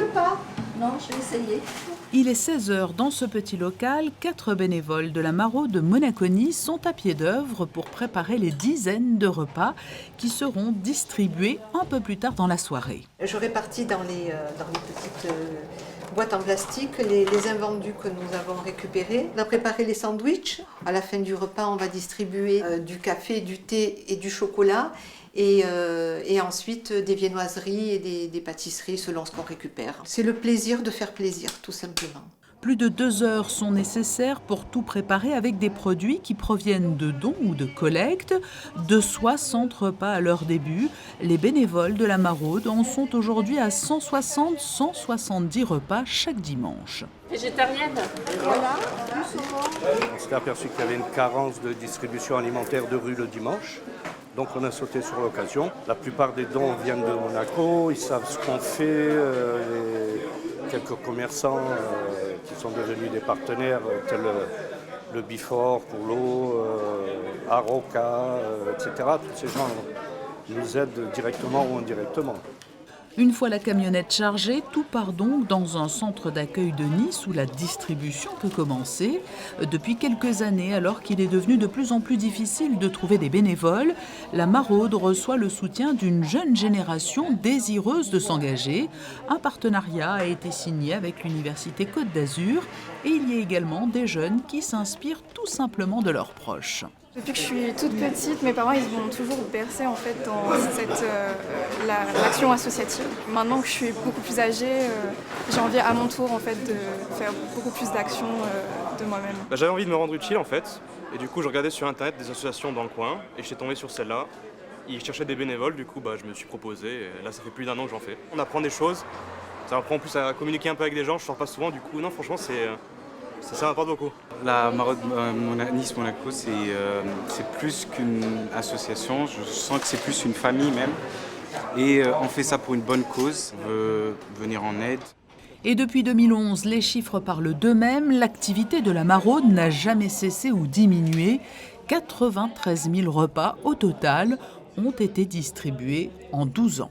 pas? Non, je vais essayer. Il est 16 h dans ce petit local. 4 bénévoles de la Maraude de Monacony sont à pied d'œuvre pour préparer les dizaines de repas qui seront distribués un peu plus tard dans la soirée. Je répartis dans les petites boîtes en plastique les invendus que nous avons récupérés. On a préparé les sandwichs. À la fin du repas, on va distribuer du café, du thé et du chocolat. Et ensuite des viennoiseries et des pâtisseries selon ce qu'on récupère. C'est le plaisir de faire plaisir, tout simplement. Plus de 2 heures sont nécessaires pour tout préparer avec des produits qui proviennent de dons ou de collectes. De 60 repas à leur début. Les bénévoles de la Maraude en sont aujourd'hui à 160-170 repas chaque dimanche. Végétarienne. Voilà. On s'est aperçu qu'il y avait une carence de distribution alimentaire de rue le dimanche. Donc on a sauté sur l'occasion. La plupart des dons viennent de Monaco, ils savent ce qu'on fait. Quelques commerçants qui sont devenus des partenaires, tels le Bifort pour l'eau, Aroca, etc. Tous ces gens nous aident directement ou indirectement. Une fois la camionnette chargée, tout part donc dans un centre d'accueil de Nice où la distribution peut commencer. Depuis quelques années, alors qu'il est devenu de plus en plus difficile de trouver des bénévoles, la Maraude reçoit le soutien d'une jeune génération désireuse de s'engager. Un partenariat a été signé avec l'Université Côte d'Azur et il y a également des jeunes qui s'inspirent tout simplement de leurs proches. Depuis que je suis toute petite, mes parents ils m'ont toujours bercée en fait dans l'action associative. Maintenant que je suis beaucoup plus âgée, j'ai envie à mon tour en fait de faire beaucoup plus d'actions de moi-même. J'avais envie de me rendre utile en fait, et du coup je regardais sur internet des associations dans le coin, et j'étais tombé sur celle-là. Ils cherchaient des bénévoles, du coup je me suis proposé, et là ça fait plus d'1 an que j'en fais. On apprend des choses, ça m'apprend en plus à communiquer un peu avec des gens, je sors pas souvent, du coup non franchement ça m'apporte beaucoup. La Maraude Nice Monaco, c'est plus qu'une association, je sens que c'est plus une famille même. Et on fait ça pour une bonne cause, on veut venir en aide. Et depuis 2011, les chiffres parlent d'eux-mêmes. L'activité de la Maraude n'a jamais cessé ou diminué. 93 000 repas au total ont été distribués en 12 ans.